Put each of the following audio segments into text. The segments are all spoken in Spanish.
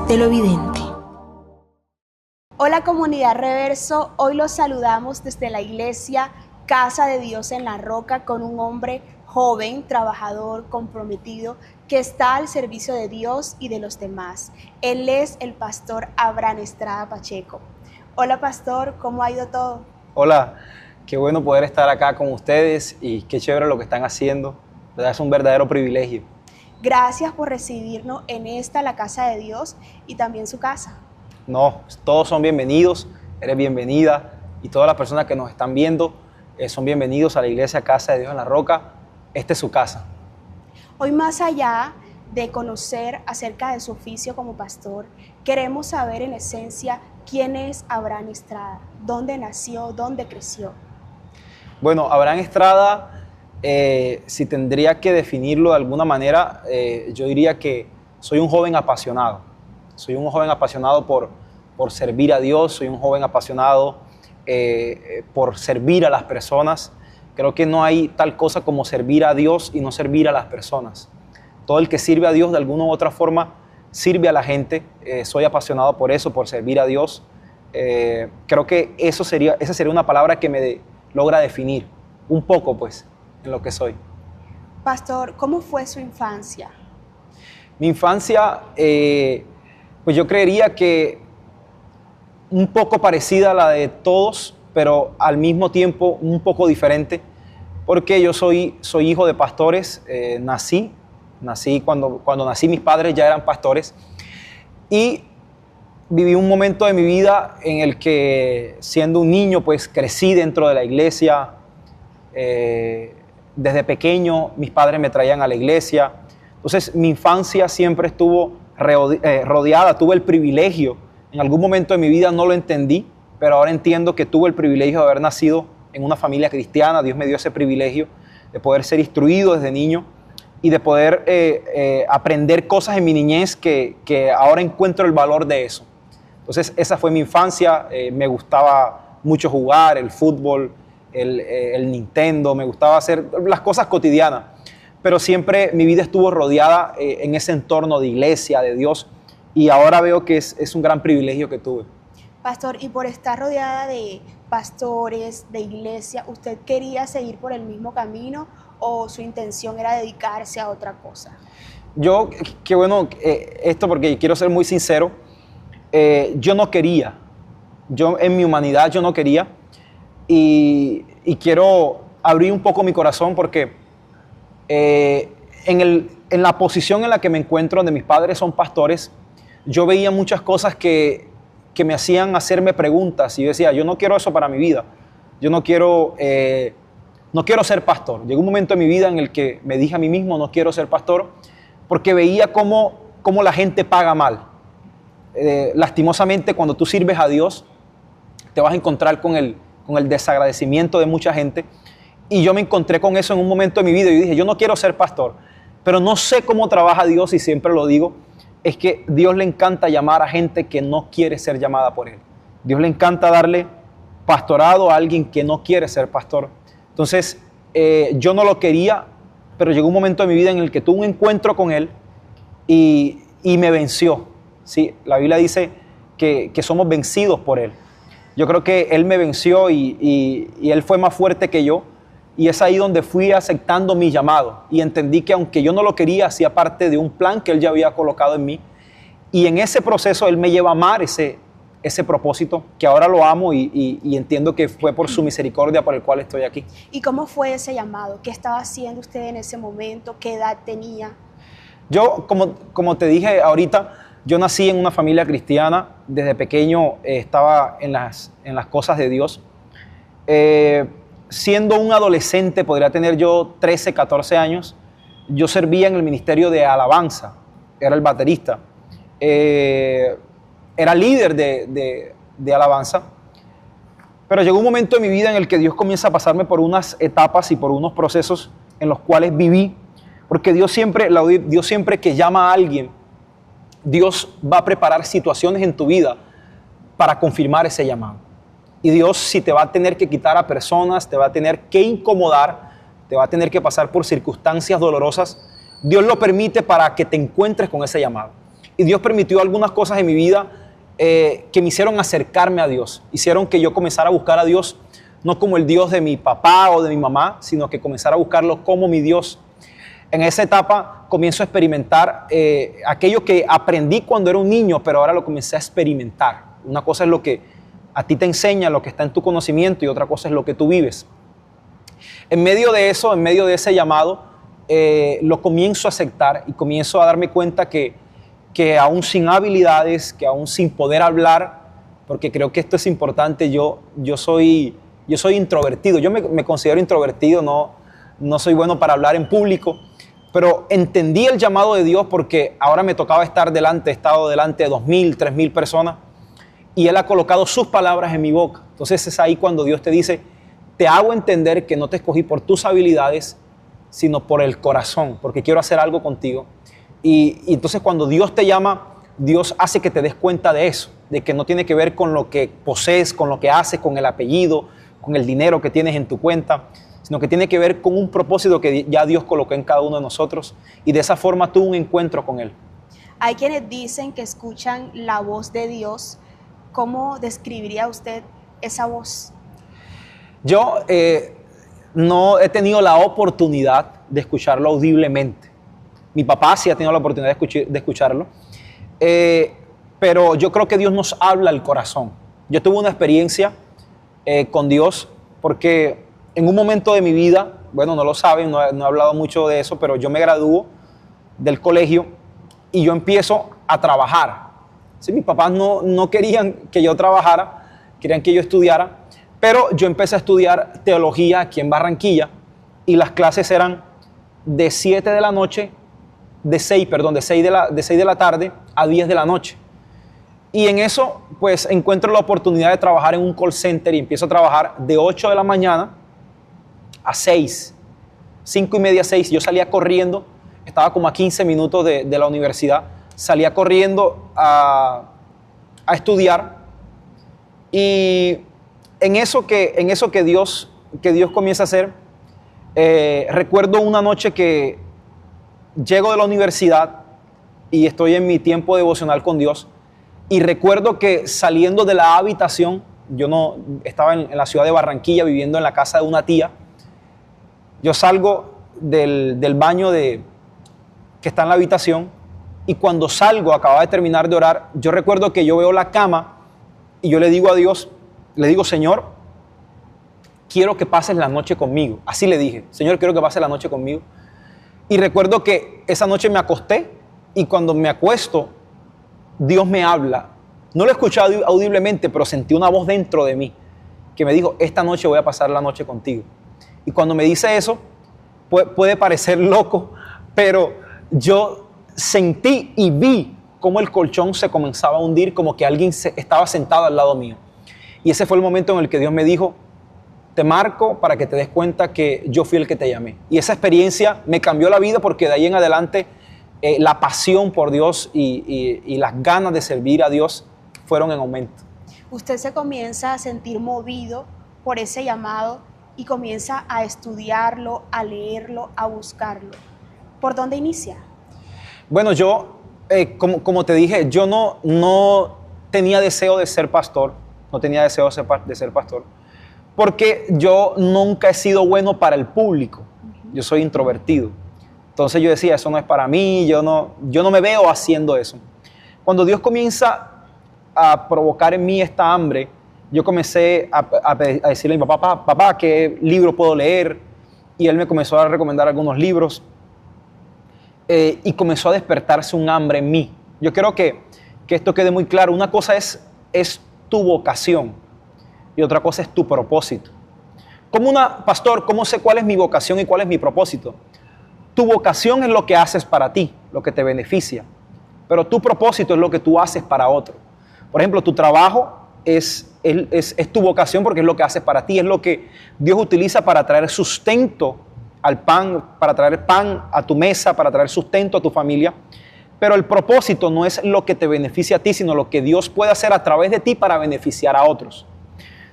televidente. Hola comunidad Reverso, hoy los saludamos desde la iglesia Casa de Dios en la Roca con un hombre joven, trabajador, comprometido, que está al servicio de Dios y de los demás. Él es el pastor Abraham Estrada Pacheco. Hola pastor, ¿cómo ha ido todo? Hola, qué bueno poder estar acá con ustedes y qué chévere lo que están haciendo. Es un verdadero privilegio. Gracias por recibirnos en la Casa de Dios y también su casa. No, todos son bienvenidos, eres bienvenida y todas las personas que nos están viendo son bienvenidos a la iglesia Casa de Dios en la Roca. Esta es su casa. Hoy, más allá de conocer acerca de su oficio como pastor, queremos saber en esencia quién es Abraham Estrada, dónde nació, dónde creció. Bueno, Abraham Estrada, si tendría que definirlo de alguna manera, yo diría que soy un joven apasionado. Soy un joven apasionado por servir a Dios, soy un joven apasionado por servir a las personas. Creo que no hay tal cosa como servir a Dios y no servir a las personas. Todo el que sirve a Dios de alguna u otra forma sirve a la gente. Soy apasionado por eso, por servir a Dios. Creo que esa sería una palabra que me logra definir un poco, pues, en lo que soy. Pastor, ¿cómo fue su infancia? Mi infancia, pues yo creería que un poco parecida a la de todos, pero al mismo tiempo un poco diferente, porque yo soy hijo de pastores. Nací cuando nací, mis padres ya eran pastores, y viví un momento de mi vida en el que, siendo un niño, pues crecí dentro de la iglesia. Desde pequeño mis padres me traían a la iglesia. Entonces mi infancia siempre estuvo rodeada, tuve el privilegio. En algún momento de mi vida no lo entendí, pero ahora entiendo que tuve el privilegio de haber nacido en una familia cristiana. Dios me dio ese privilegio de poder ser instruido desde niño y de poder aprender cosas en mi niñez que ahora encuentro el valor de eso. Entonces esa fue mi infancia. Me gustaba mucho jugar el fútbol, el Nintendo, me gustaba hacer las cosas cotidianas, pero siempre mi vida estuvo rodeada en ese entorno de iglesia, de Dios, y ahora veo que es un gran privilegio que tuve. Pastor, y por estar rodeada de pastores, de iglesia, ¿usted quería seguir por el mismo camino o su intención era dedicarse a otra cosa? Yo, qué bueno esto, porque quiero ser muy sincero, yo no quería, en mi humanidad yo no quería, y quiero abrir un poco mi corazón porque en la posición en la que me encuentro, donde mis padres son pastores, yo veía muchas cosas que me hacían hacerme preguntas, y yo decía, yo no quiero eso para mi vida, yo no quiero ser pastor. Llegó un momento en mi vida en el que me dije a mí mismo, no quiero ser pastor, porque veía cómo la gente paga mal. Lastimosamente, cuando tú sirves a Dios, te vas a encontrar con el desagradecimiento de mucha gente, y yo me encontré con eso en un momento de mi vida y dije, yo no quiero ser pastor, pero no sé cómo trabaja Dios, y siempre lo digo, es que Dios le encanta llamar a gente que no quiere ser llamada por Él. Dios le encanta darle pastorado a alguien que no quiere ser pastor. Entonces, yo no lo quería, pero llegó un momento de mi vida en el que tuve un encuentro con Él y me venció. ¿Sí? La Biblia dice que somos vencidos por Él. Yo creo que Él me venció y Él fue más fuerte que yo, y es ahí donde fui aceptando mi llamado y entendí que aunque yo no lo quería, hacía parte de un plan que Él ya había colocado en mí, y en ese proceso Él me lleva a amar ese propósito, que ahora lo amo y entiendo que fue por su misericordia por el cual estoy aquí. ¿Y cómo fue ese llamado? ¿Qué estaba haciendo usted en ese momento? ¿Qué edad tenía? Yo, como te dije ahorita, yo nací en una familia cristiana. Desde pequeño estaba en las cosas de Dios. Siendo un adolescente, podría tener yo 13, 14 años, yo servía en el ministerio de alabanza, era el baterista, era líder de alabanza, pero llegó un momento en mi vida en el que Dios comienza a pasarme por unas etapas y por unos procesos en los cuales viví, porque Dios siempre que llama a alguien, Dios va a preparar situaciones en tu vida para confirmar ese llamado. Y Dios, si te va a tener que quitar a personas, te va a tener que incomodar, te va a tener que pasar por circunstancias dolorosas, Dios lo permite para que te encuentres con ese llamado. Y Dios permitió algunas cosas en mi vida que me hicieron acercarme a Dios. Hicieron que yo comenzara a buscar a Dios, no como el Dios de mi papá o de mi mamá, sino que comenzara a buscarlo como mi Dios. En esa etapa comienzo a experimentar aquello que aprendí cuando era un niño, pero ahora lo comencé a experimentar. Una cosa es lo que a ti te enseña, lo que está en tu conocimiento, y otra cosa es lo que tú vives. En medio de eso, en medio de ese llamado, lo comienzo a aceptar y comienzo a darme cuenta que aún sin habilidades, que aún sin poder hablar, porque creo que esto es importante, yo soy introvertido, yo me considero introvertido, no soy bueno para hablar en público, pero entendí el llamado de Dios porque ahora me tocaba he estado delante de 2,000, 3,000 personas, y Él ha colocado sus palabras en mi boca. Entonces es ahí cuando Dios te dice, te hago entender que no te escogí por tus habilidades, sino por el corazón, porque quiero hacer algo contigo. Y entonces cuando Dios te llama, Dios hace que te des cuenta de eso, de que no tiene que ver con lo que posees, con lo que haces, con el apellido, con el dinero que tienes en tu cuenta, sino que tiene que ver con un propósito que ya Dios colocó en cada uno de nosotros, y de esa forma tuve un encuentro con Él. Hay quienes dicen que escuchan la voz de Dios. ¿Cómo describiría usted esa voz? Yo no he tenido la oportunidad de escucharlo audiblemente. Mi papá sí ha tenido la oportunidad de escucharlo, pero yo creo que Dios nos habla al corazón. Yo tuve una experiencia con Dios porque en un momento de mi vida, bueno, no lo saben, no he hablado mucho de eso, pero yo me gradúo del colegio y yo empiezo a trabajar. Sí, mis papás no querían que yo trabajara, querían que yo estudiara, pero yo empecé a estudiar teología aquí en Barranquilla y las clases eran de 7 de la noche, de 6 de la tarde a 10 de la noche. Y en eso, pues, encuentro la oportunidad de trabajar en un call center y empiezo a trabajar de 8 de la mañana a 6, 5:30, 6. Yo salía corriendo, estaba como a 15 minutos de la universidad, salía corriendo a estudiar, y en eso que Dios comienza a hacer, recuerdo una noche que llego de la universidad y estoy en mi tiempo devocional con Dios, y recuerdo que saliendo de la habitación, yo no estaba en la ciudad de Barranquilla viviendo en la casa de una tía, yo salgo del baño que está en la habitación, y cuando salgo, acababa de terminar de orar, yo recuerdo que yo veo la cama y yo le digo a Dios, le digo, Señor, quiero que pases la noche conmigo. Así le dije, Señor, quiero que pases la noche conmigo. Y recuerdo que esa noche me acosté, y cuando me acuesto, Dios me habla. No lo escuché audiblemente, pero sentí una voz dentro de mí que me dijo, esta noche voy a pasar la noche contigo. Y cuando me dice eso, puede parecer loco, pero yo sentí y vi cómo el colchón se comenzaba a hundir, como que alguien estaba sentado al lado mío. Y ese fue el momento en el que Dios me dijo, te marco para que te des cuenta que yo fui el que te llamé. Y esa experiencia me cambió la vida, porque de ahí en adelante la pasión por Dios y las ganas de servir a Dios fueron en aumento. Usted se comienza a sentir movido por ese llamado y comienza a estudiarlo, a leerlo, a buscarlo. ¿Por dónde inicia? Bueno, yo, como te dije, yo no tenía deseo de ser pastor, de ser pastor, porque yo nunca he sido bueno para el público. Yo soy introvertido. Entonces yo decía, eso no es para mí, yo no me veo haciendo eso. Cuando Dios comienza a provocar en mí esta hambre, yo comencé a decirle a mi papá, ¿qué libro puedo leer? Y él me comenzó a recomendar algunos libros. Y comenzó a despertarse un hambre en mí. Yo quiero que esto quede muy claro. Una cosa es tu vocación y otra cosa es tu propósito. Pastor, ¿cómo sé cuál es mi vocación y cuál es mi propósito? Tu vocación es lo que haces para ti, lo que te beneficia, pero tu propósito es lo que tú haces para otro. Por ejemplo, tu trabajo es tu vocación porque es lo que haces para ti, es lo que Dios utiliza para traer sustento al pan, para traer pan a tu mesa, para traer sustento a tu familia. Pero el propósito no es lo que te beneficia a ti, sino lo que Dios puede hacer a través de ti para beneficiar a otros.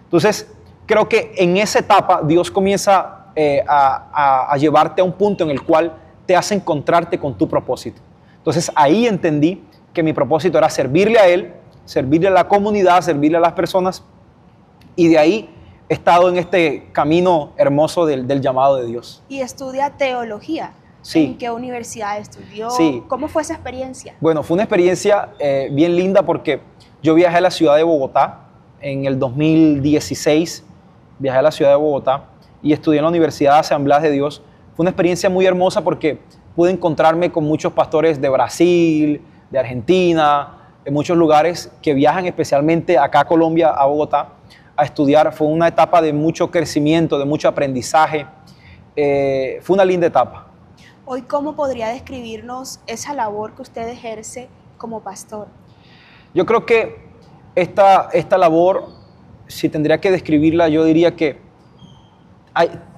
Entonces, creo que en esa etapa Dios comienza a llevarte a un punto en el cual te hace encontrarte con tu propósito. Entonces, ahí entendí que mi propósito era servirle a Él, servirle a la comunidad, servirle a las personas, y de ahí he estado en este camino hermoso del llamado de Dios. Y estudia teología. Sí. ¿En qué universidad estudió? Sí. ¿Cómo fue esa experiencia? Bueno, fue una experiencia bien linda porque yo viajé a la ciudad de Bogotá en el 2016, viajé a la ciudad de Bogotá y estudié en la Universidad de Asambleas de Dios. Fue una experiencia muy hermosa porque pude encontrarme con muchos pastores de Brasil, de Argentina, de muchos lugares que viajan especialmente acá a Colombia, a Bogotá, a estudiar. Fue una etapa de mucho crecimiento, de mucho aprendizaje. Fue una linda etapa. Hoy, ¿cómo podría describirnos esa labor que usted ejerce como pastor? Yo creo que esta labor, si tendría que describirla, yo diría que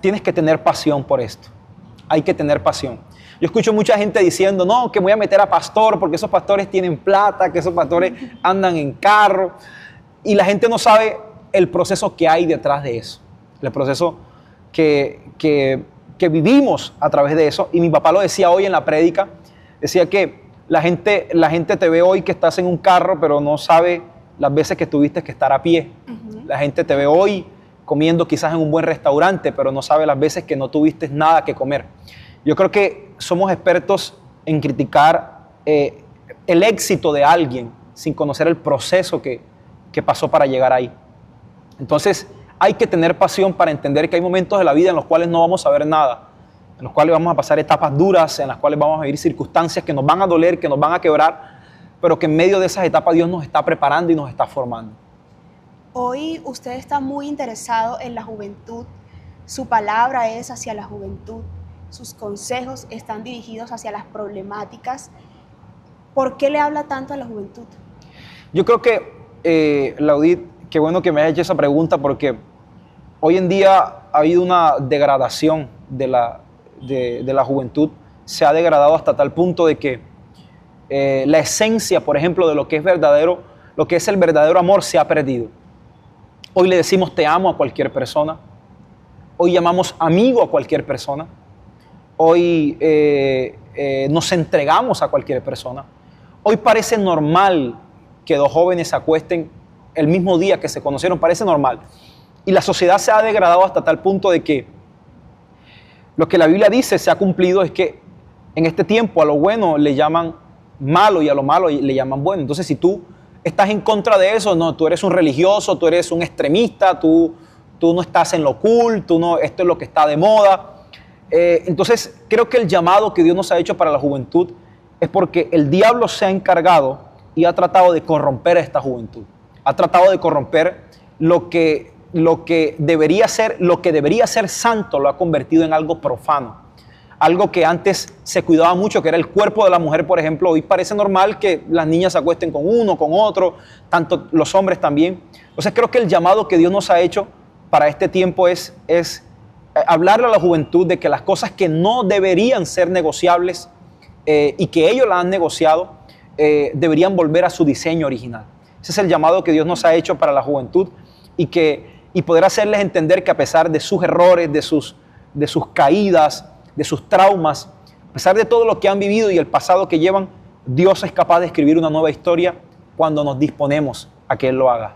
tienes que tener pasión por esto. Hay que tener pasión. Yo escucho mucha gente diciendo, no, que me voy a meter a pastor porque esos pastores tienen plata, que esos pastores andan en carro. Y la gente no sabe el proceso que hay detrás de eso. El proceso que vivimos a través de eso. Y mi papá lo decía hoy en la prédica, decía que la gente te ve hoy que estás en un carro, pero no sabe las veces que tuviste que estar a pie. La gente te ve hoy comiendo quizás en un buen restaurante, pero no sabe las veces que no tuviste nada que comer. Yo creo que somos expertos en criticar el éxito de alguien sin conocer el proceso que pasó para llegar ahí. Entonces, hay que tener pasión para entender que hay momentos de la vida en los cuales no vamos a ver nada, en los cuales vamos a pasar etapas duras, en las cuales vamos a vivir circunstancias que nos van a doler, que nos van a quebrar, pero que en medio de esas etapas Dios nos está preparando y nos está formando. Hoy usted está muy interesado en la juventud. Su palabra es hacia la juventud. Sus consejos están dirigidos hacia las problemáticas. ¿Por qué le habla tanto a la juventud? Yo creo que, Laudit, qué bueno que me hayas hecho esa pregunta porque hoy en día ha habido una degradación de la juventud. Se ha degradado hasta tal punto de que la esencia, por ejemplo, de lo que es verdadero, lo que es el verdadero amor se ha perdido. Hoy le decimos te amo a cualquier persona. Hoy llamamos amigo a cualquier persona. Hoy nos entregamos a cualquier persona. Hoy parece normal que dos jóvenes se acuesten el mismo día que se conocieron, parece normal. Y la sociedad se ha degradado hasta tal punto de que lo que la Biblia dice se ha cumplido, es que en este tiempo a lo bueno le llaman malo y a lo malo le llaman bueno. Entonces, si tú estás en contra de eso, no, tú eres un religioso, tú eres un extremista, tú no estás en lo cool, esto es lo que está de moda. Entonces, creo que el llamado que Dios nos ha hecho para la juventud es porque el diablo se ha encargado y ha tratado de corromper a esta juventud. Ha tratado de corromper lo que debería ser santo, lo ha convertido en algo profano. Algo que antes se cuidaba mucho, que era el cuerpo de la mujer, por ejemplo. Hoy parece normal que las niñas se acuesten con uno, con otro, tanto los hombres también. Entonces creo que el llamado que Dios nos ha hecho para este tiempo es hablarle a la juventud de que las cosas que no deberían ser negociables y que ellos las han negociado, deberían volver a su diseño original. Ese es el llamado que Dios nos ha hecho para la juventud y poder hacerles entender que a pesar de sus errores, de sus caídas, de sus traumas, a pesar de todo lo que han vivido y el pasado que llevan, Dios es capaz de escribir una nueva historia cuando nos disponemos a que Él lo haga.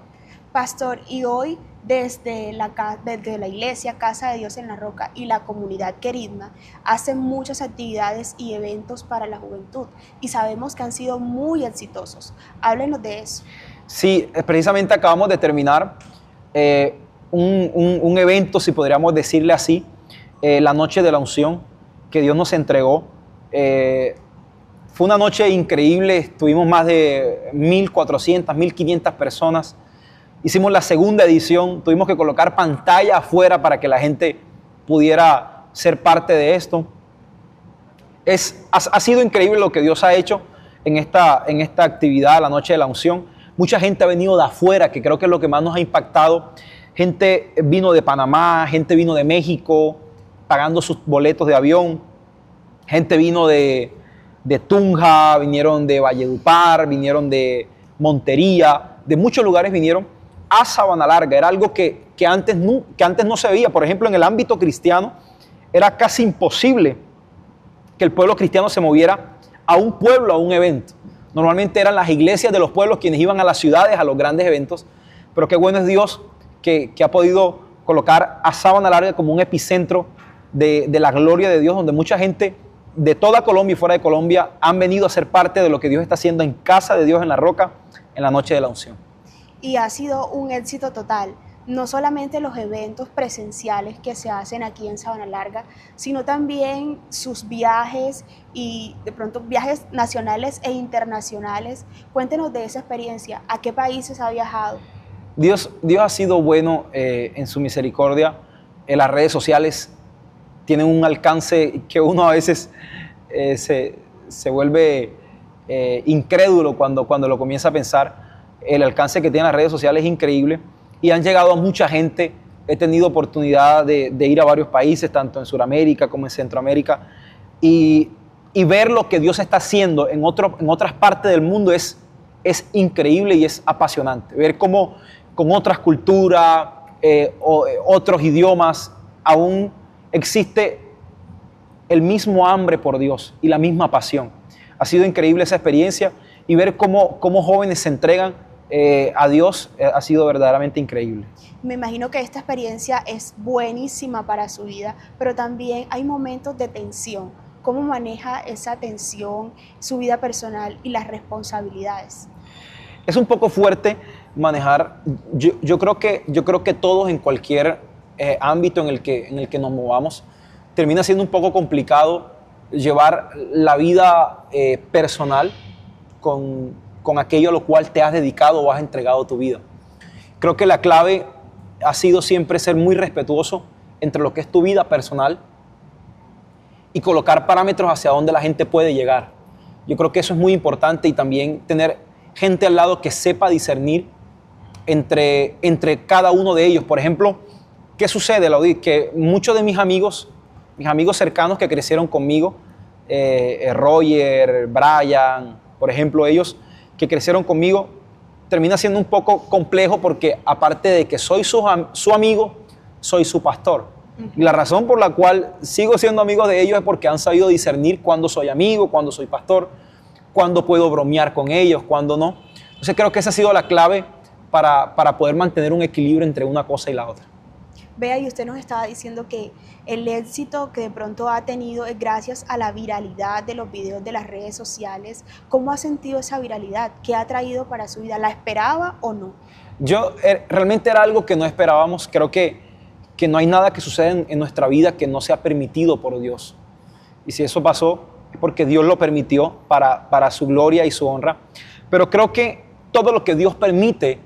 Pastor, y hoy desde la iglesia Casa de Dios en la Roca y la comunidad Querigma hacen muchas actividades y eventos para la juventud y sabemos que han sido muy exitosos. Háblenos de eso. Sí, precisamente acabamos de terminar un evento, si podríamos decirle así, la noche de la unción que Dios nos entregó. Fue una noche increíble, tuvimos más de 1,400, 1,500 personas. Hicimos la segunda edición, tuvimos que colocar pantalla afuera para que la gente pudiera ser parte de esto. Ha sido increíble lo que Dios ha hecho en esta actividad, la noche de la unción. Mucha gente ha venido de afuera, que creo que es lo que más nos ha impactado. Gente vino de Panamá, gente vino de México, pagando sus boletos de avión. Gente vino de Tunja, vinieron de Valledupar, vinieron de Montería, de muchos lugares vinieron a Sabana Larga. Era algo que antes no se veía. Por ejemplo, en el ámbito cristiano, era casi imposible que el pueblo cristiano se moviera a un pueblo, a un evento. Normalmente eran las iglesias de los pueblos quienes iban a las ciudades, a los grandes eventos. Pero qué bueno es Dios que ha podido colocar a Sabana Larga como un epicentro de la gloria de Dios, donde mucha gente de toda Colombia y fuera de Colombia han venido a ser parte de lo que Dios está haciendo en Casa de Dios en la Roca en la noche de la unción. Y ha sido un éxito total. No solamente los eventos presenciales que se hacen aquí en Sabana Larga, sino también sus viajes y de pronto viajes nacionales e internacionales. Cuéntenos de esa experiencia. ¿A qué países ha viajado? Dios ha sido bueno en su misericordia. En las redes sociales tienen un alcance que uno a veces se vuelve incrédulo cuando lo comienza a pensar. El alcance que tienen las redes sociales es increíble y han llegado a mucha gente. He tenido oportunidad de ir a varios países, tanto en Sudamérica como en Centroamérica, y ver lo que Dios está haciendo en otras partes del mundo es increíble y es apasionante. Ver cómo con otras culturas, otros idiomas, aún existe el mismo hambre por Dios y la misma pasión. Ha sido increíble esa experiencia y ver cómo jóvenes se entregan a Dios ha sido verdaderamente increíble. Me imagino que esta experiencia es buenísima para su vida, pero también hay momentos de tensión. ¿Cómo maneja esa tensión, su vida personal y las responsabilidades? Es un poco fuerte manejar. Yo creo que todos en cualquier ámbito en el que nos movamos, termina siendo un poco complicado llevar la vida personal con aquello a lo cual te has dedicado o has entregado tu vida. Creo que la clave ha sido siempre ser muy respetuoso entre lo que es tu vida personal y colocar parámetros hacia dónde la gente puede llegar. Yo creo que eso es muy importante y también tener gente al lado que sepa discernir entre cada uno de ellos. Por ejemplo, ¿qué sucede, Laudí? Que muchos de mis amigos cercanos que crecieron conmigo, Roger, Brian, por ejemplo, ellos que crecieron conmigo, termina siendo un poco complejo porque aparte de que soy su amigo, soy su pastor. Y la razón por la cual sigo siendo amigo de ellos es porque han sabido discernir cuándo soy amigo, cuándo soy pastor, cuándo puedo bromear con ellos, cuándo no. Entonces creo que esa ha sido la clave para poder mantener un equilibrio entre una cosa y la otra. Vea, y usted nos estaba diciendo que el éxito que de pronto ha tenido es gracias a la viralidad de los videos de las redes sociales. ¿Cómo ha sentido esa viralidad? ¿Qué ha traído para su vida? ¿La esperaba o no? Realmente era algo que no esperábamos. Creo que no hay nada que suceda en nuestra vida que no sea permitido por Dios. Y si eso pasó, es porque Dios lo permitió para su gloria y su honra. Pero creo que todo lo que Dios permite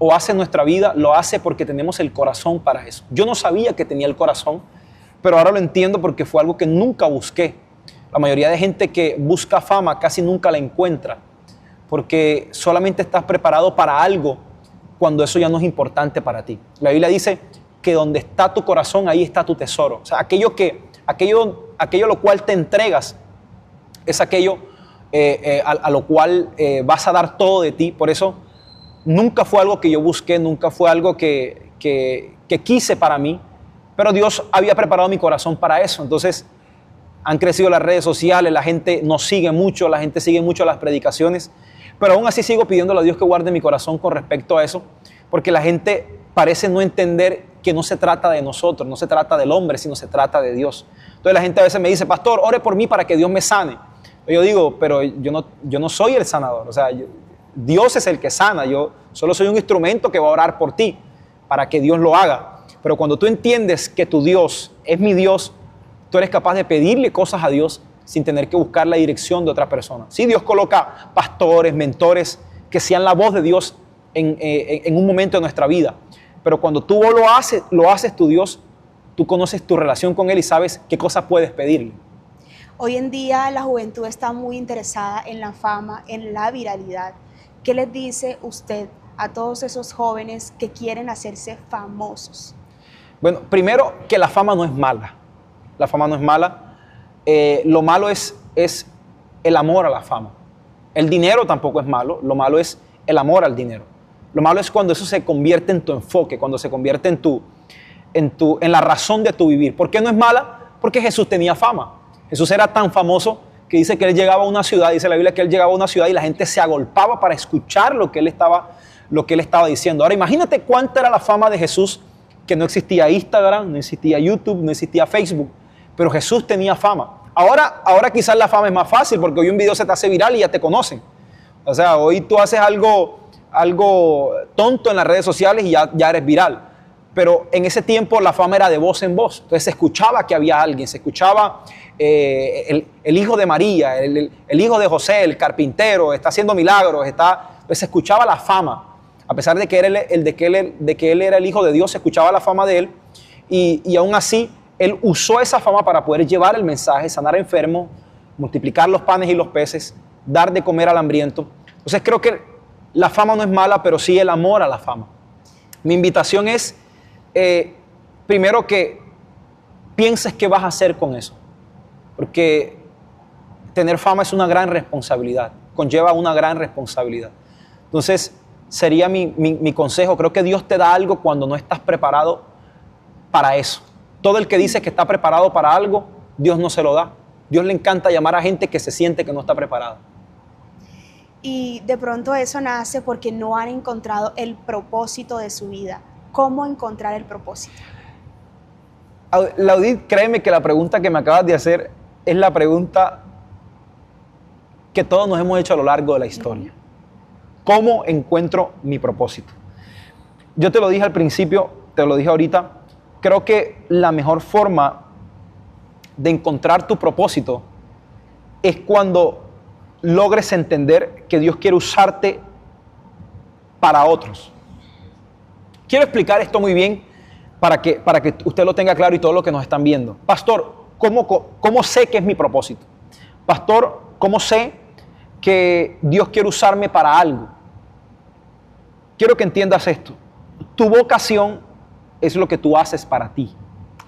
o hace en nuestra vida, lo hace porque tenemos el corazón para eso. Yo no sabía que tenía el corazón, pero ahora lo entiendo porque fue algo que nunca busqué. La mayoría de gente que busca fama casi nunca la encuentra, porque solamente estás preparado para algo cuando eso ya no es importante para ti. La Biblia dice que donde está tu corazón, ahí está tu tesoro. O sea, aquello a lo cual te entregas es aquello a lo cual vas a dar todo de ti. Por eso nunca fue algo que yo busqué, nunca fue algo que quise para mí, pero Dios había preparado mi corazón para eso. Entonces han crecido las redes sociales, la gente nos sigue mucho, la gente sigue mucho las predicaciones, pero aún así sigo pidiéndole a Dios que guarde mi corazón con respecto a eso, porque la gente parece no entender que no se trata de nosotros, no se trata del hombre, sino se trata de Dios. Entonces la gente a veces me dice, pastor, ore por mí para que Dios me sane. Yo digo, pero yo no soy el sanador, o sea, Dios es el que sana, yo solo soy un instrumento que va a orar por ti para que Dios lo haga. Pero cuando tú entiendes que tu Dios es mi Dios, tú eres capaz de pedirle cosas a Dios sin tener que buscar la dirección de otra persona. Sí, Dios coloca pastores, mentores, que sean la voz de Dios en un momento de nuestra vida. Pero cuando tú lo haces tu Dios, tú conoces tu relación con Él y sabes qué cosas puedes pedirle. Hoy en día la juventud está muy interesada en la fama, en la viralidad. ¿Qué les dice usted a todos esos jóvenes que quieren hacerse famosos? Bueno, primero que la fama no es mala. La fama no es mala. Lo malo es el amor a la fama. El dinero tampoco es malo. Lo malo es el amor al dinero. Lo malo es cuando eso se convierte en tu enfoque, cuando se convierte en la razón de tu vivir. ¿Por qué no es mala? Porque Jesús tenía fama. Jesús era tan famoso que dice que él llegaba a una ciudad, dice la Biblia que él llegaba a una ciudad y la gente se agolpaba para escuchar lo que él estaba diciendo. Ahora imagínate cuánta era la fama de Jesús, que no existía Instagram, no existía YouTube, no existía Facebook, pero Jesús tenía fama. Ahora quizás la fama es más fácil porque hoy un video se te hace viral y ya te conocen. O sea, hoy tú haces algo tonto en las redes sociales y ya eres viral. Pero en ese tiempo la fama era de voz en voz. Entonces se escuchaba que había alguien, se escuchaba el hijo de María, el hijo de José, el carpintero, está haciendo milagros. Entonces se escuchaba la fama. A pesar de que él era el hijo de Dios, se escuchaba la fama de él. Y aún así, él usó esa fama para poder llevar el mensaje, sanar enfermos, multiplicar los panes y los peces, dar de comer al hambriento. Entonces creo que la fama no es mala, pero sí el amor a la fama. Mi invitación es, primero, que pienses qué vas a hacer con eso. Porque tener fama es una gran responsabilidad, conlleva una gran responsabilidad. Entonces, sería mi consejo. Creo que Dios te da algo cuando no estás preparado para eso. Todo el que dice que está preparado para algo, Dios no se lo da. Dios le encanta llamar a gente que se siente que no está preparada. Y de pronto eso nace porque no han encontrado el propósito de su vida. ¿Cómo encontrar el propósito? Laudit, créeme que la pregunta que me acabas de hacer es la pregunta que todos nos hemos hecho a lo largo de la historia. ¿Cómo encuentro mi propósito? Yo te lo dije al principio, te lo dije ahorita, creo que la mejor forma de encontrar tu propósito es cuando logres entender que Dios quiere usarte para otros. Quiero explicar esto muy bien para que usted lo tenga claro y todos los que nos están viendo. Pastor, ¿cómo sé que es mi propósito? Pastor, ¿cómo sé que Dios quiere usarme para algo? Quiero que entiendas esto. Tu vocación es lo que tú haces para ti.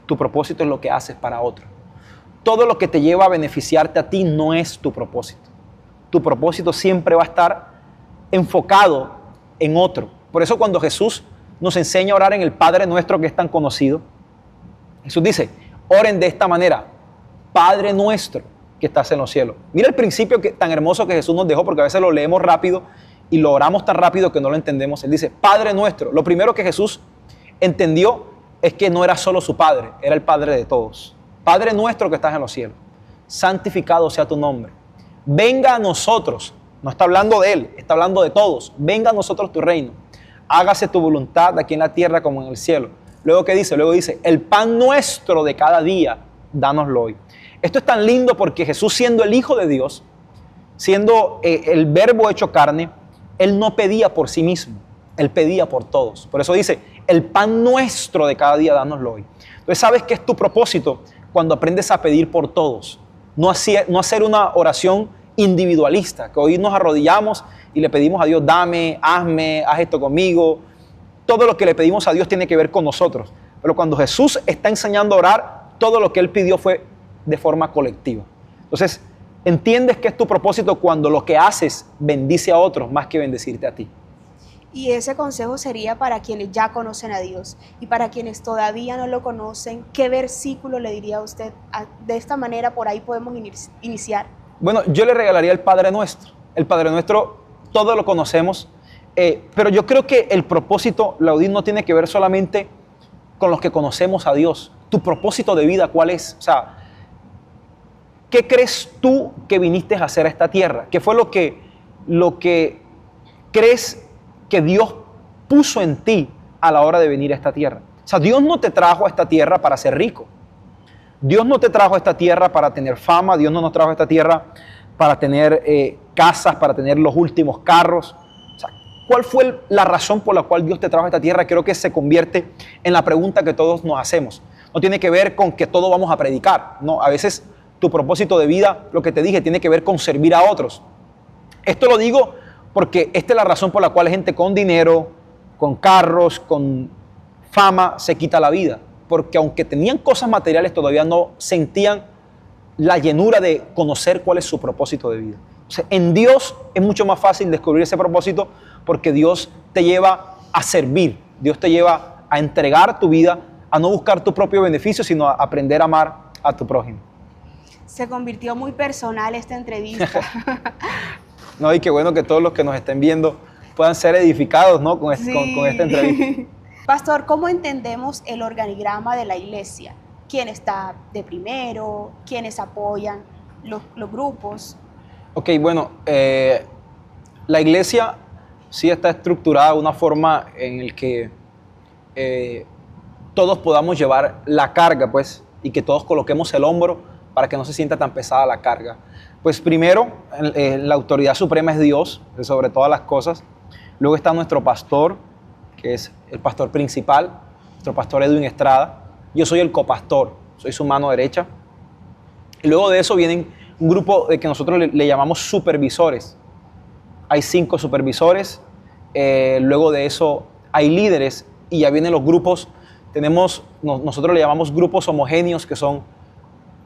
Tu propósito es lo que haces para otro. Todo lo que te lleva a beneficiarte a ti no es tu propósito. Tu propósito siempre va a estar enfocado en otro. Por eso cuando Jesús nos enseña a orar en el Padre Nuestro que es tan conocido, Jesús dice, oren de esta manera, Padre Nuestro que estás en los cielos. Mira el principio tan hermoso que Jesús nos dejó, porque a veces lo leemos rápido y lo oramos tan rápido que no lo entendemos. Él dice, Padre Nuestro. Lo primero que Jesús entendió es que no era solo su Padre, era el Padre de todos. Padre Nuestro que estás en los cielos, santificado sea tu nombre. Venga a nosotros, no está hablando de Él, está hablando de todos. Venga a nosotros tu reino. Hágase tu voluntad aquí en la tierra como en el cielo. Luego, ¿qué dice? Luego dice, el pan nuestro de cada día, dánoslo hoy. Esto es tan lindo porque Jesús, siendo el Hijo de Dios, siendo el Verbo hecho carne, Él no pedía por sí mismo, Él pedía por todos. Por eso dice, el pan nuestro de cada día, dánoslo hoy. Entonces, ¿sabes qué es tu propósito? Cuando aprendes a pedir por todos. No hacer una oración individualista, que hoy nos arrodillamos y le pedimos a Dios, dame, hazme, haz esto conmigo. Todo lo que le pedimos a Dios tiene que ver con nosotros. Pero cuando Jesús está enseñando a orar, todo lo que Él pidió fue de forma colectiva. Entonces, entiendes que es tu propósito cuando lo que haces bendice a otros más que bendecirte a ti. Y ese consejo sería para quienes ya conocen a Dios y para quienes todavía no lo conocen. ¿Qué versículo le diría a usted? De esta manera, por ahí podemos iniciar. Bueno, yo le regalaría el Padre Nuestro. El Padre Nuestro, todos lo conocemos, pero yo creo que el propósito, Laudín, no tiene que ver solamente con los que conocemos a Dios. Tu propósito de vida, ¿cuál es? O sea, ¿qué crees tú que viniste a hacer a esta tierra? ¿Qué fue lo que crees que Dios puso en ti a la hora de venir a esta tierra? O sea, Dios no te trajo a esta tierra para ser rico. Dios no te trajo a esta tierra para tener fama. Dios no nos trajo a esta tierra para tener casas, para tener los últimos carros. O sea, ¿cuál fue la razón por la cual Dios te trajo a esta tierra? Creo que se convierte en la pregunta que todos nos hacemos. No tiene que ver con que todos vamos a predicar. No, a veces tu propósito de vida, lo que te dije, tiene que ver con servir a otros. Esto lo digo porque esta es la razón por la cual gente con dinero, con carros, con fama, se quita la vida. Porque aunque tenían cosas materiales, todavía no sentían la llenura de conocer cuál es su propósito de vida. O sea, en Dios es mucho más fácil descubrir ese propósito porque Dios te lleva a servir. Dios te lleva a entregar tu vida, a no buscar tu propio beneficio, sino a aprender a amar a tu prójimo. Se convirtió muy personal esta entrevista. No, y qué bueno que todos los que nos estén viendo puedan ser edificados, ¿no? con Sí. con esta entrevista. Pastor, ¿cómo entendemos el organigrama de la iglesia? ¿Quién está de primero? ¿Quiénes apoyan los grupos? Ok, bueno, la iglesia sí está estructurada de una forma en la que todos podamos llevar la carga, pues, y que todos coloquemos el hombro para que no se sienta tan pesada la carga. Pues primero, la autoridad suprema es Dios, sobre todas las cosas. Luego está nuestro pastor, que es el pastor principal, nuestro pastor Edwin Estrada. Yo soy el copastor, soy su mano derecha. Y luego de eso vienen un grupo de que nosotros le llamamos supervisores. Hay 5 supervisores, luego de eso hay líderes y ya vienen los grupos. Nosotros le llamamos grupos homogéneos, que son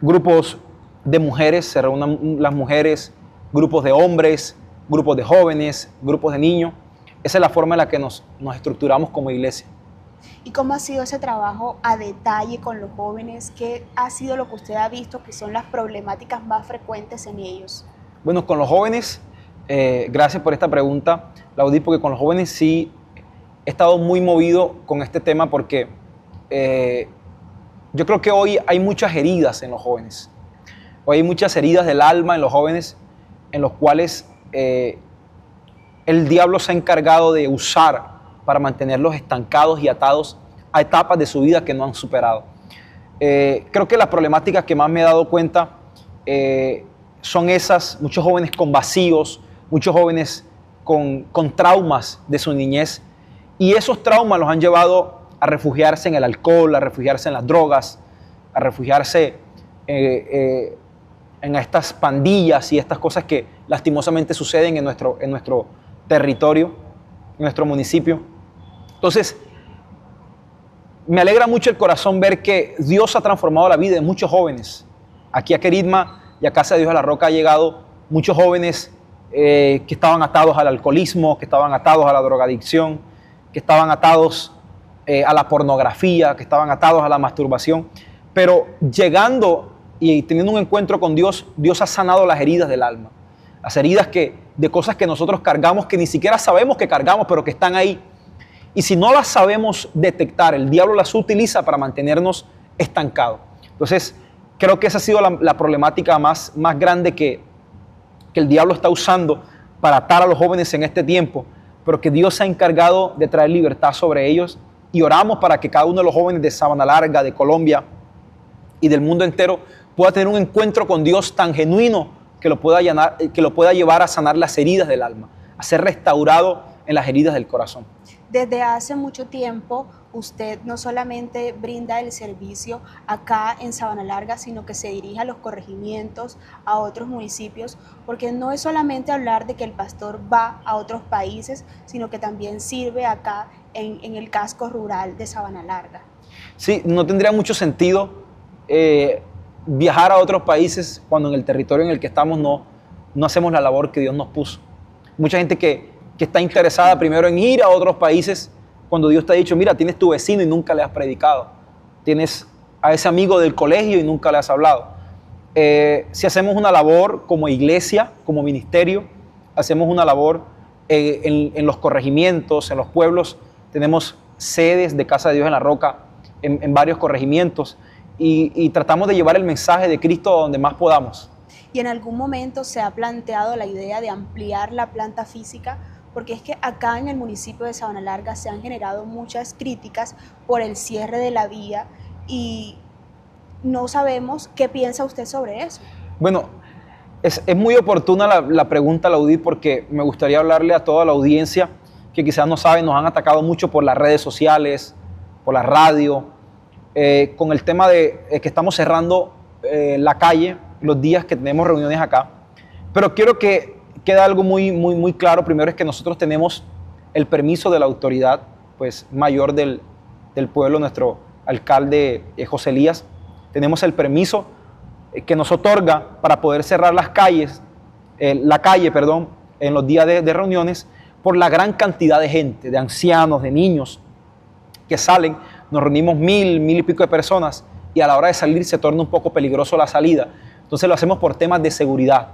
grupos de mujeres, se reúnen las mujeres, grupos de hombres, grupos de jóvenes, grupos de niños. Esa es la forma en la que nos estructuramos como iglesia. ¿Y cómo ha sido ese trabajo a detalle con los jóvenes? ¿Qué ha sido lo que usted ha visto que son las problemáticas más frecuentes en ellos? Bueno, con los jóvenes, gracias por esta pregunta, Laudí, porque con los jóvenes sí he estado muy movido con este tema porque yo creo que hoy hay muchas heridas en los jóvenes. Hoy hay muchas heridas del alma en los jóvenes en los cuales el diablo se ha encargado de usar para mantenerlos estancados y atados a etapas de su vida que no han superado. Creo que las problemáticas que más me he dado cuenta son esas, muchos jóvenes con vacíos, muchos jóvenes con traumas de su niñez, y esos traumas los han llevado a refugiarse en el alcohol, a refugiarse en las drogas, a refugiarse en estas pandillas y estas cosas que lastimosamente suceden en nuestro territorio, en nuestro municipio. Entonces, me alegra mucho el corazón ver que Dios ha transformado la vida de muchos jóvenes. Aquí a Queridma y a Casa de Dios a la Roca ha llegado muchos jóvenes que estaban atados al alcoholismo, que estaban atados a la drogadicción, que estaban atados a la pornografía, que estaban atados a la masturbación. Pero llegando y teniendo un encuentro con Dios, Dios ha sanado las heridas del alma. Las heridas de cosas que nosotros cargamos, que ni siquiera sabemos que cargamos, pero que están ahí. Y si no las sabemos detectar, el diablo las utiliza para mantenernos estancados. Entonces, creo que esa ha sido la problemática más grande que el diablo está usando para atar a los jóvenes en este tiempo, pero que Dios se ha encargado de traer libertad sobre ellos. Y oramos para que cada uno de los jóvenes de Sabana Larga, de Colombia y del mundo entero pueda tener un encuentro con Dios tan genuino que lo pueda llevar a sanar las heridas del alma, a ser restaurado en las heridas del corazón. Desde hace mucho tiempo, usted no solamente brinda el servicio acá en Sabana Larga, sino que se dirige a los corregimientos, a otros municipios, porque no es solamente hablar de que el pastor va a otros países, sino que también sirve acá en el casco rural de Sabana Larga. Sí, no tendría mucho sentido viajar a otros países cuando en el territorio en el que estamos no hacemos la labor que Dios nos puso. Mucha gente que está interesada primero en ir a otros países cuando Dios te ha dicho, mira, tienes tu vecino y nunca le has predicado. Tienes a ese amigo del colegio y nunca le has hablado. Si hacemos una labor como iglesia, como ministerio, hacemos una labor en los corregimientos, en los pueblos. Tenemos sedes de Casa de Dios en la Roca en varios corregimientos y tratamos de llevar el mensaje de Cristo a donde más podamos. ¿Y en algún momento se ha planteado la idea de ampliar la planta física? Porque es que acá en el municipio de Sabana Larga se han generado muchas críticas por el cierre de la vía y no sabemos qué piensa usted sobre eso. Bueno, es muy oportuna la pregunta, Laudí, porque me gustaría hablarle a toda la audiencia que quizás no saben, nos han atacado mucho por las redes sociales, por la radio, con el tema de que estamos cerrando la calle los días que tenemos reuniones acá. Pero quiero que quede algo muy claro. Primero es que nosotros tenemos el permiso de la autoridad pues, mayor del pueblo, nuestro alcalde José Elías. Tenemos el permiso que nos otorga para poder cerrar la calle, en los días de reuniones, por la gran cantidad de gente, de ancianos, de niños que salen. Nos reunimos 1000 y pico de personas y a la hora de salir se torna un poco peligroso la salida. Entonces lo hacemos por temas de seguridad.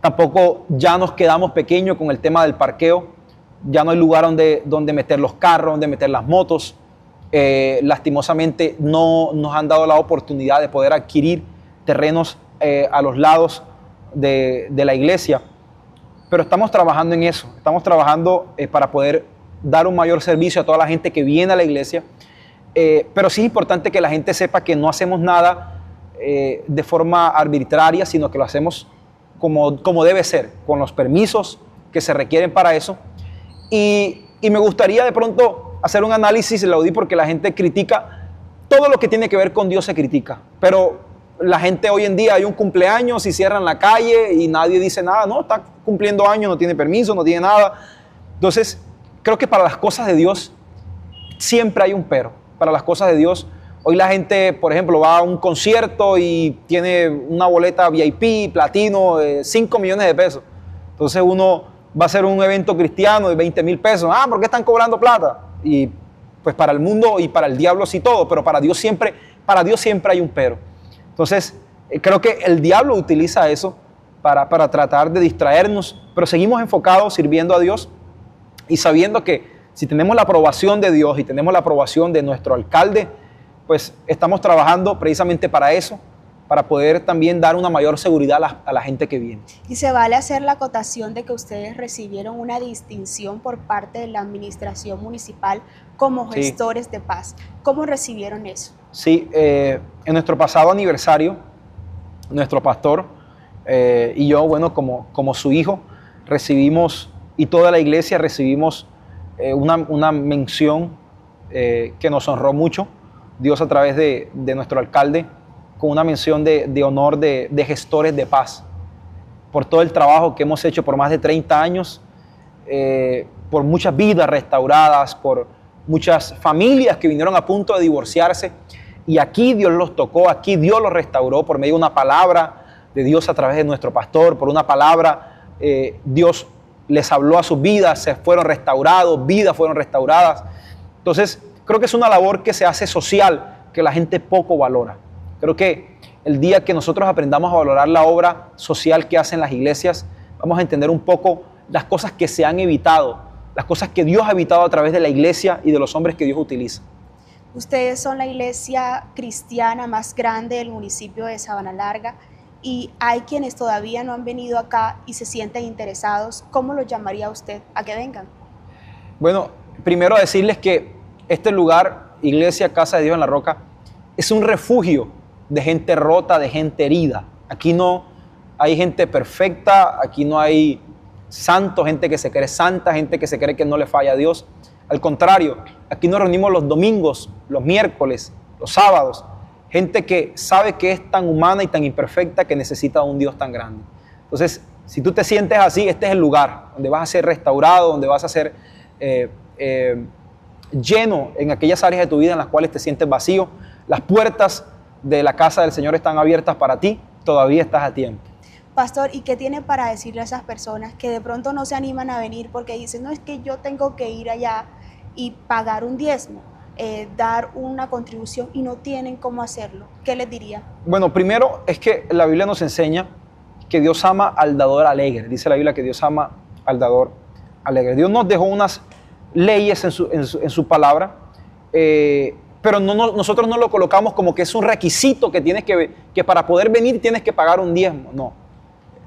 Tampoco ya nos quedamos pequeños con el tema del parqueo. Ya no hay lugar donde meter los carros, donde meter las motos. Lastimosamente no nos han dado la oportunidad de poder adquirir terrenos a los lados de la iglesia. Pero estamos trabajando en eso. Estamos trabajando para poder dar un mayor servicio a toda la gente que viene a la iglesia. Pero sí es importante que la gente sepa que no hacemos nada de forma arbitraria, sino que lo hacemos como debe ser, con los permisos que se requieren para eso. Y me gustaría de pronto hacer un análisis, Laudí, porque la gente critica, todo lo que tiene que ver con Dios se critica, pero la gente hoy en día hay un cumpleaños y cierran la calle y nadie dice nada, no, está cumpliendo años, no tiene permiso, no tiene nada. Entonces, creo que para las cosas de Dios siempre hay un pero. Para las cosas de Dios, hoy la gente, por ejemplo, va a un concierto y tiene una boleta VIP, platino, 5 millones de pesos. Entonces uno va a hacer un evento cristiano de 20 mil pesos. ¿Por qué están cobrando plata? Y pues para el mundo y para el diablo sí todo, pero para Dios siempre hay un pero. Entonces, creo que el diablo utiliza eso para tratar de distraernos, pero seguimos enfocados sirviendo a Dios y sabiendo que si tenemos la aprobación de Dios y tenemos la aprobación de nuestro alcalde, pues estamos trabajando precisamente para eso, para poder también dar una mayor seguridad a la gente que viene. Y se vale hacer la acotación de que ustedes recibieron una distinción por parte de la administración municipal como gestores de paz. ¿Cómo recibieron eso? Sí, en nuestro pasado aniversario, nuestro pastor y yo, bueno, como su hijo, recibimos, y toda la iglesia recibimos una mención que nos honró mucho, Dios a través de nuestro alcalde, con una mención de honor de gestores de paz, por todo el trabajo que hemos hecho por más de 30 años, por muchas vidas restauradas, por muchas familias que vinieron a punto de divorciarse, y aquí Dios los tocó, aquí Dios los restauró por medio de una palabra de Dios a través de nuestro pastor, por una palabra Dios les habló a sus vidas, se fueron restaurados, vidas fueron restauradas. Entonces, creo que es una labor que se hace social, que la gente poco valora. Creo que el día que nosotros aprendamos a valorar la obra social que hacen las iglesias, vamos a entender un poco las cosas que se han evitado, las cosas que Dios ha evitado a través de la iglesia y de los hombres que Dios utiliza. Ustedes son la iglesia cristiana más grande del municipio de Sabana Larga y hay quienes todavía no han venido acá y se sienten interesados. ¿Cómo los llamaría usted a que vengan? Bueno, primero decirles que este lugar, Iglesia Casa de Dios en la Roca, es un refugio de gente rota, de gente herida. Aquí no hay gente perfecta, aquí no hay santos, gente que se cree santa, gente que se cree que no le falla a Dios. Al contrario, aquí nos reunimos los domingos, los miércoles, los sábados, gente que sabe que es tan humana y tan imperfecta que necesita un Dios tan grande. Entonces, si tú te sientes así, este es el lugar donde vas a ser restaurado, donde vas a ser lleno en aquellas áreas de tu vida en las cuales te sientes vacío. Las puertas de la casa del Señor están abiertas para ti, todavía estás a tiempo. Pastor, ¿y qué tiene para decirle a esas personas que de pronto no se animan a venir porque dicen, no, es que yo tengo que ir allá y pagar un diezmo, dar una contribución y no tienen cómo hacerlo? ¿Qué les diría? Bueno, primero es que la Biblia nos enseña que Dios ama al dador alegre. Dice la Biblia que Dios ama al dador alegre. Dios nos dejó unas leyes en su palabra, pero nosotros no lo colocamos como que es un requisito que tienes que para poder venir tienes que pagar un diezmo. No,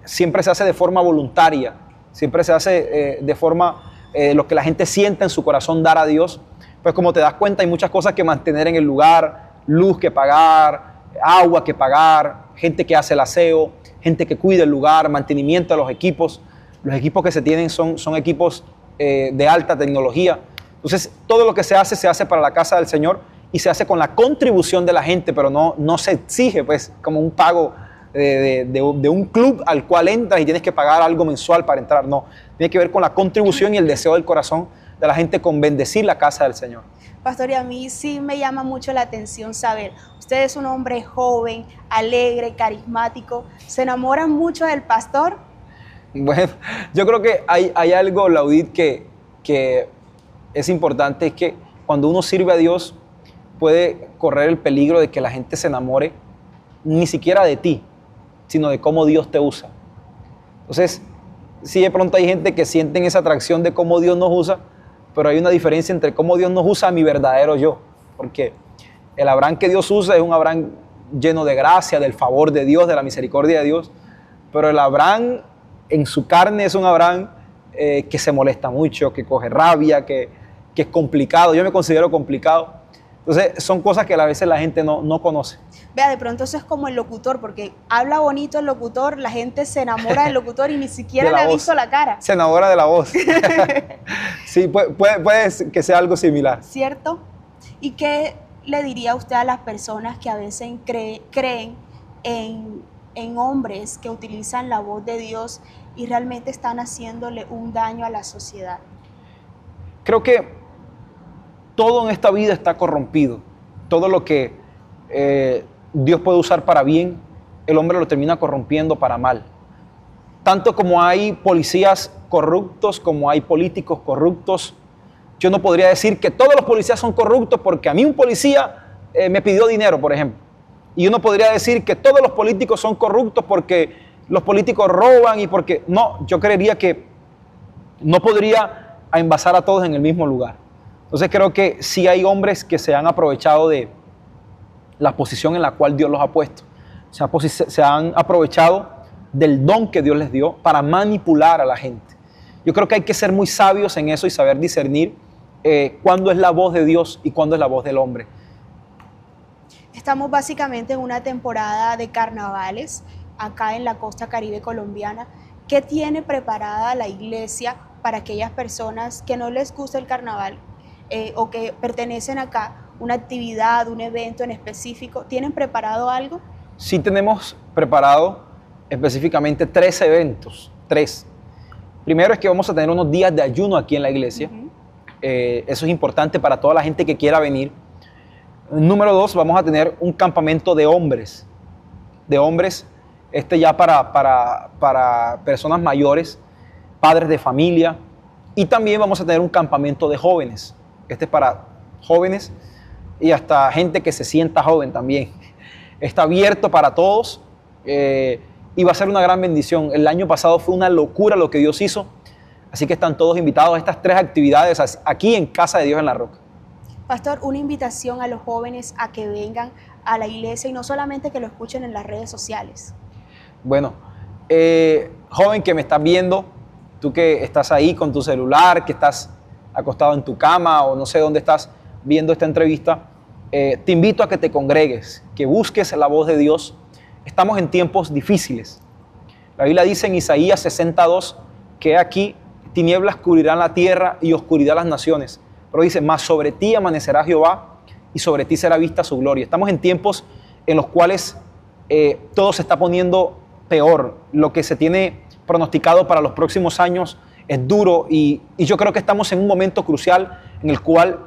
siempre se hace de forma voluntaria, siempre se hace de forma lo que la gente sienta en su corazón dar a Dios. Pues como te das cuenta, hay muchas cosas que mantener en el lugar, luz que pagar, agua que pagar, gente que hace el aseo, gente que cuida el lugar, mantenimiento de los equipos. Los equipos que se tienen son equipos de alta tecnología. Entonces, todo lo que se hace para la casa del Señor y se hace con la contribución de la gente, pero no se exige pues como un pago de un club al cual entras y tienes que pagar algo mensual para entrar. No, tiene que ver con la contribución y el deseo del corazón de la gente con bendecir la casa del Señor. Pastor, y a mí sí me llama mucho la atención saber, usted es un hombre joven, alegre, carismático, ¿se enamoran mucho del pastor? Bueno, yo creo que hay algo, Laudit, que es importante, es que cuando uno sirve a Dios puede correr el peligro de que la gente se enamore ni siquiera de ti, sino de cómo Dios te usa. Entonces, sí, de pronto hay gente que sienten esa atracción de cómo Dios nos usa, pero hay una diferencia entre cómo Dios nos usa a mi verdadero yo, porque el Abraham que Dios usa es un Abraham lleno de gracia, del favor de Dios, de la misericordia de Dios, pero el Abraham en su carne es un Abraham que se molesta mucho, que coge rabia, que es complicado. Yo me considero complicado. Entonces son cosas que a veces la gente no conoce. Vea, de pronto eso es como el locutor, porque habla bonito el locutor, la gente se enamora del locutor y ni siquiera le ha visto la cara. Se enamora de la voz. Sí, puede que sea algo similar. ¿Cierto? ¿Y qué le diría usted a las personas que a veces creen en hombres que utilizan la voz de Dios y realmente están haciéndole un daño a la sociedad? Creo que todo en esta vida está corrompido. Todo lo que Dios puede usar para bien, el hombre lo termina corrompiendo para mal. Tanto como hay policías corruptos, como hay políticos corruptos, yo no podría decir que todos los policías son corruptos porque a mí un policía me pidió dinero, por ejemplo. Y yo no podría decir que todos los políticos son corruptos porque los políticos roban y porque... No, yo creería que no podría envasar a todos en el mismo lugar. Entonces creo que sí hay hombres que se han aprovechado de la posición en la cual Dios los ha puesto. Se han aprovechado del don que Dios les dio para manipular a la gente. Yo creo que hay que ser muy sabios en eso y saber discernir cuándo es la voz de Dios y cuándo es la voz del hombre. Estamos básicamente en una temporada de carnavales acá en la costa caribe colombiana. ¿Qué tiene preparada la iglesia para aquellas personas que no les gusta el carnaval o que pertenecen acá? ¿Una actividad, un evento en específico? ¿Tienen preparado algo? Sí tenemos preparado específicamente 3 eventos. 3. Primero es que vamos a tener unos días de ayuno aquí en la iglesia. Eso es importante para toda la gente que quiera venir. Número 2, vamos a tener un campamento de hombres. Ya para personas mayores, padres de familia. Y también vamos a tener un campamento de jóvenes. Este es para jóvenes y hasta gente que se sienta joven también. Está abierto para todos y va a ser una gran bendición. El año pasado fue una locura lo que Dios hizo. Así que están todos invitados a estas 3 actividades aquí en Casa de Dios en la Roca. Pastor, una invitación a los jóvenes a que vengan a la iglesia y no solamente que lo escuchen en las redes sociales. Bueno, joven que me estás viendo, tú que estás ahí con tu celular, que estás acostado en tu cama o no sé dónde estás viendo esta entrevista, te invito a que te congregues, que busques la voz de Dios. Estamos en tiempos difíciles. La Biblia dice en Isaías 62 que aquí tinieblas cubrirán la tierra y oscuridad las naciones. Pero dice, mas sobre ti amanecerá Jehová y sobre ti será vista su gloria. Estamos en tiempos en los cuales todo se está poniendo peor. Lo que se tiene pronosticado para los próximos años es duro y yo creo que estamos en un momento crucial en el cual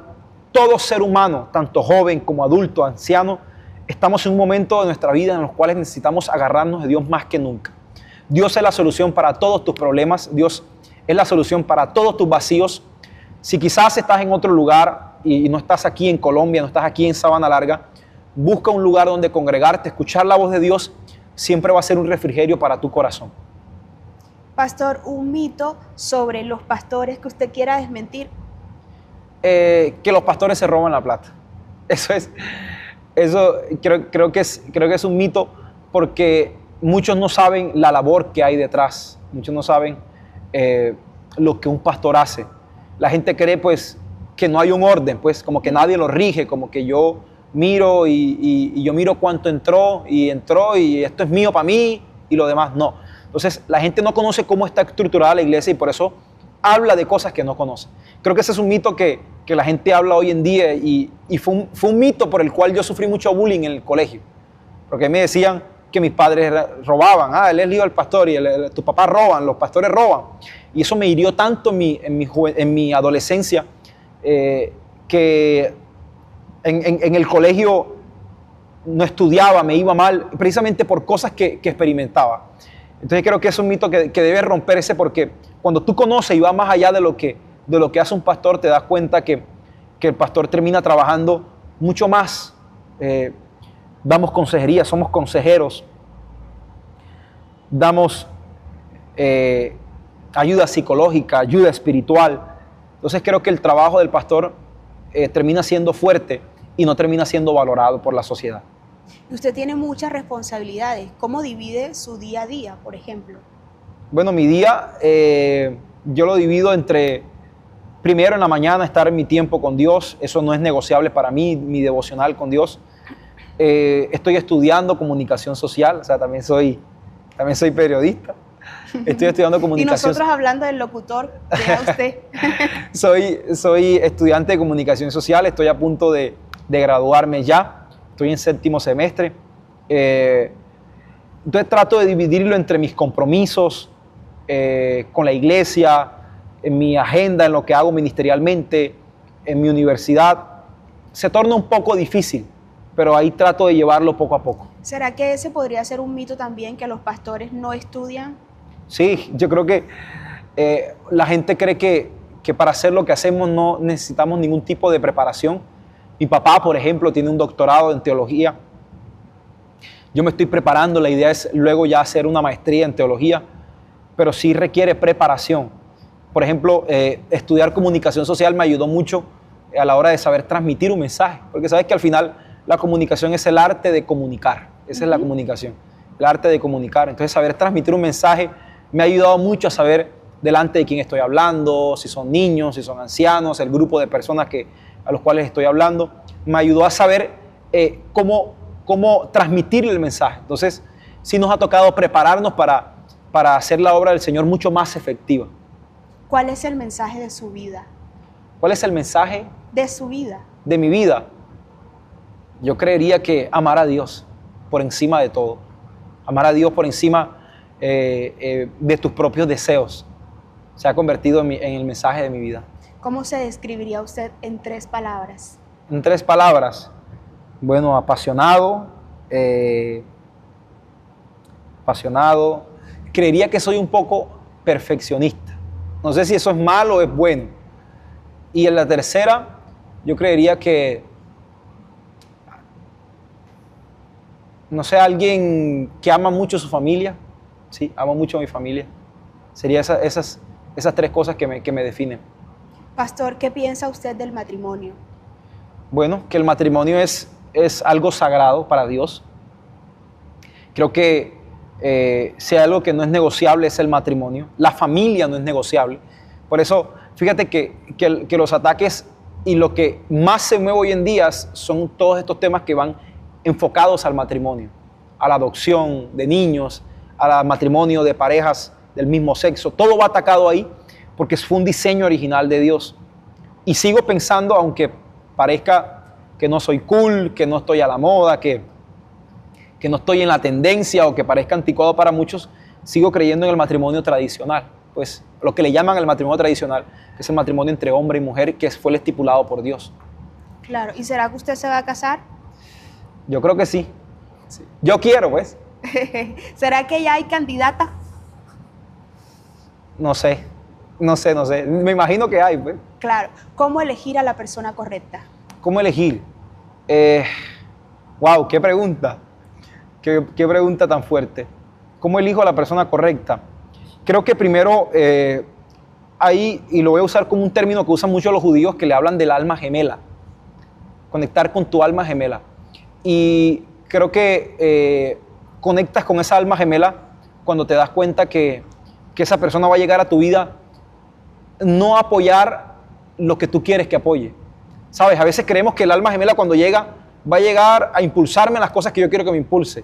todo ser humano, tanto joven como adulto, anciano, estamos en un momento de nuestra vida en los cuales necesitamos agarrarnos de Dios más que nunca. Dios es la solución para todos tus problemas. Dios es la solución para todos tus vacíos. Si quizás estás en otro lugar y no estás aquí en Colombia, no estás aquí en Sabana Larga, busca un lugar donde congregarte, escuchar la voz de Dios, siempre va a ser un refrigerio para tu corazón. Pastor, un mito sobre los pastores que usted quiera desmentir. Que los pastores se roban la plata. Eso creo que es un mito porque muchos no saben la labor que hay detrás. Muchos no saben lo que un pastor hace. La gente cree pues que no hay un orden, pues como que nadie lo rige, como que yo miro y yo miro cuánto entró y esto es mío para mí y lo demás no. Entonces la gente no conoce cómo está estructurada la iglesia y por eso habla de cosas que no conoce. Creo que ese es un mito que la gente habla hoy en día y fue un mito por el cual yo sufrí mucho bullying en el colegio. Porque me decían que mis padres robaban. Él es lío del pastor y tus papás roban, los pastores roban. Y eso me hirió tanto en mi adolescencia que en el colegio no estudiaba, me iba mal, precisamente por cosas que experimentaba. Entonces creo que es un mito que debe romperse porque cuando tú conoces y vas más allá de lo que hace un pastor, te das cuenta que el pastor termina trabajando mucho más. Damos consejería, somos consejeros. damos ayuda psicológica, ayuda espiritual. Entonces creo que el trabajo del pastor termina siendo fuerte y no termina siendo valorado por la sociedad. Usted tiene muchas responsabilidades. ¿Cómo divide su día a día, por ejemplo? Bueno, mi día yo lo divido entre, primero en la mañana estar en mi tiempo con Dios, eso no es negociable para mí, mi devocional con Dios. Estoy estudiando comunicación social, o sea, también soy periodista. Estoy estudiando comunicación. Y nosotros hablando del locutor, vea usted. soy estudiante de comunicación social, estoy a punto de graduarme ya, estoy en 7º semestre. Entonces trato de dividirlo entre mis compromisos con la iglesia, en mi agenda, en lo que hago ministerialmente, en mi universidad. Se torna un poco difícil, pero ahí trato de llevarlo poco a poco. ¿Será que ese podría ser un mito también, que los pastores no estudian? Sí, yo creo que la gente cree que para hacer lo que hacemos no necesitamos ningún tipo de preparación. Mi papá, por ejemplo, tiene un doctorado en teología. Yo me estoy preparando, la idea es luego ya hacer una maestría en teología, pero sí requiere preparación. Por ejemplo, estudiar comunicación social me ayudó mucho a la hora de saber transmitir un mensaje, porque sabes que al final la comunicación es el arte de comunicar, esa es la comunicación, el arte de comunicar. Entonces saber transmitir un mensaje me ha ayudado mucho a saber delante de quién estoy hablando, si son niños, si son ancianos, el grupo de personas a los cuales estoy hablando. Me ayudó a saber cómo transmitir el mensaje. Entonces, sí nos ha tocado prepararnos para hacer la obra del Señor mucho más efectiva. ¿Cuál es el mensaje de su vida? ¿Cuál es el mensaje? De su vida. De mi vida. Yo creería que amar a Dios por encima de todo. Amar a Dios por encima de tus propios deseos. Se ha convertido en el mensaje de mi vida. ¿Cómo se describiría usted en 3 palabras? En 3 palabras. Bueno, apasionado. Creería que soy un poco perfeccionista. No sé si eso es malo o es bueno. Y en la tercera, yo creería que, no sé, alguien que ama mucho a su familia. Sí, amo mucho a mi familia. Serían esas 3 cosas que me definen. Pastor, ¿qué piensa usted del matrimonio? Bueno, que el matrimonio es algo sagrado para Dios. Creo que si hay algo que no es negociable es el matrimonio. La familia no es negociable. Por eso, fíjate que los ataques y lo que más se mueve hoy en día son todos estos temas que van enfocados al matrimonio, a la adopción de niños, al matrimonio de parejas del mismo sexo. Todo va atacado ahí porque fue un diseño original de Dios. Y sigo pensando, aunque parezca que no soy cool, que no estoy a la moda, que no estoy en la tendencia o que parezca anticuado para muchos, sigo creyendo en el matrimonio tradicional. Pues lo que le llaman el matrimonio tradicional, que es el matrimonio entre hombre y mujer, que fue el estipulado por Dios. Claro, ¿y será que usted se va a casar? Yo creo que sí. Yo quiero, pues. ¿Será que ya hay candidata? No sé. Me imagino que hay, pues. Claro. ¿Cómo elegir a la persona correcta? ¿Cómo elegir? Wow, qué pregunta. Qué pregunta tan fuerte. ¿Cómo elijo a la persona correcta? Creo que primero ahí, y lo voy a usar como un término que usan mucho los judíos, que le hablan del alma gemela. Conectar con tu alma gemela. Y creo que conectas con esa alma gemela cuando te das cuenta que esa persona va a llegar a tu vida no a apoyar lo que tú quieres que apoye. ¿Sabes? A veces creemos que el alma gemela cuando llega va a llegar a impulsarme en las cosas que yo quiero que me impulse.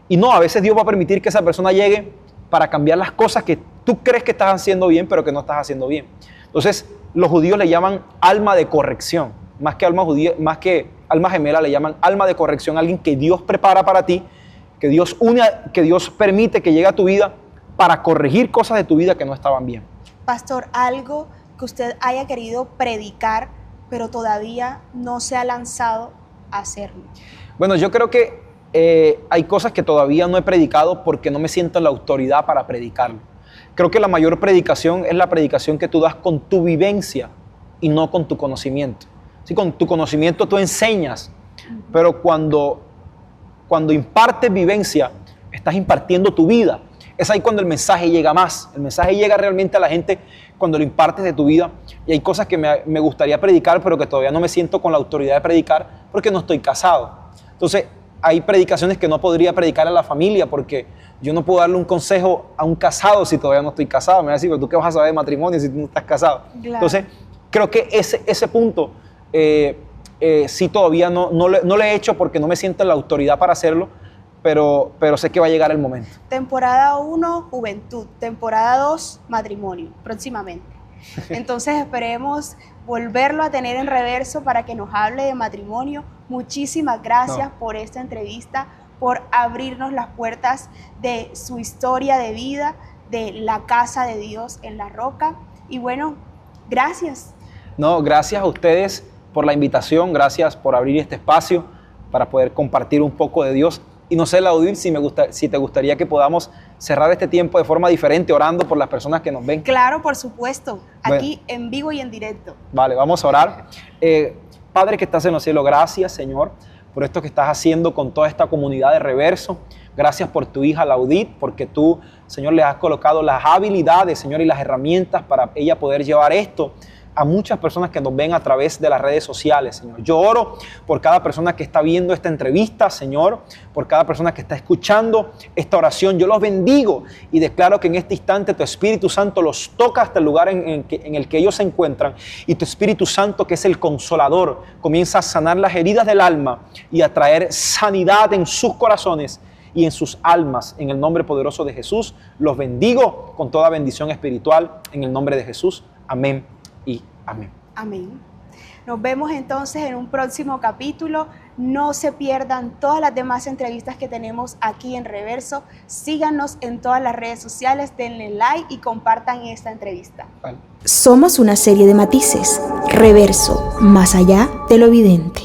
Y no, a veces Dios va a permitir que esa persona llegue para cambiar las cosas que tú crees que estás haciendo bien, pero que no estás haciendo bien. Entonces, los judíos le llaman alma de corrección. Más que alma gemela, le llaman alma de corrección, alguien que Dios prepara para ti, que Dios permite que llegue a tu vida para corregir cosas de tu vida que no estaban bien. Pastor, algo que usted haya querido predicar, pero todavía no se ha lanzado a hacerlo. Bueno, yo creo que hay cosas que todavía no he predicado porque no me siento en la autoridad para predicarlo. Creo que la mayor predicación es la predicación que tú das con tu vivencia y no con tu conocimiento. Sí, con tu conocimiento tú enseñas, pero cuando impartes vivencia, estás impartiendo tu vida. es ahí cuando el mensaje llega más. El mensaje llega realmente a la gente cuando lo impartes de tu vida. Y hay cosas que me gustaría predicar, pero que todavía no me siento con la autoridad de predicar porque no estoy casado. Entonces, hay predicaciones que no podría predicar a la familia porque yo no puedo darle un consejo a un casado si todavía no estoy casado. Me va a decir, pero ¿tú qué vas a saber de matrimonio si tú no estás casado? Claro. Entonces, creo que ese punto sí todavía no lo he hecho porque no me siento en la autoridad para hacerlo, pero sé que va a llegar el momento. Temporada 1, juventud. Temporada 2, matrimonio, próximamente. Entonces esperemos volverlo a tener en Reverso para que nos hable de matrimonio. Muchísimas gracias por esta entrevista, por abrirnos las puertas de su historia de vida, de la casa de Dios en la Roca. Y bueno, gracias. No, gracias a ustedes por la invitación, gracias por abrir este espacio para poder compartir un poco de Dios. Y no sé, Laudil, si te gustaría que podamos cerrar este tiempo de forma diferente, orando por las personas que nos ven. Claro, por supuesto, aquí en vivo y en directo. Vale, vamos a orar. Padre que estás en los cielos, gracias, Señor, por esto que estás haciendo con toda esta comunidad de Reverso. Gracias por tu hija Laudit, porque tú, Señor, le has colocado las habilidades, Señor, y las herramientas para ella poder llevar esto a muchas personas que nos ven a través de las redes sociales, Señor. Yo oro por cada persona que está viendo esta entrevista, Señor, por cada persona que está escuchando esta oración. Yo los bendigo y declaro que en este instante tu Espíritu Santo los toca hasta el lugar en el que ellos se encuentran, y tu Espíritu Santo, que es el consolador, comienza a sanar las heridas del alma y a traer sanidad en sus corazones y en sus almas. En el nombre poderoso de Jesús, los bendigo con toda bendición espiritual en el nombre de Jesús. Amén y amén. Amén. Nos vemos entonces en un próximo capítulo. No se pierdan todas las demás entrevistas que tenemos aquí en Reverso. Síganos en todas las redes sociales, denle like y compartan esta entrevista. Somos una serie de matices. Reverso, más allá de lo evidente.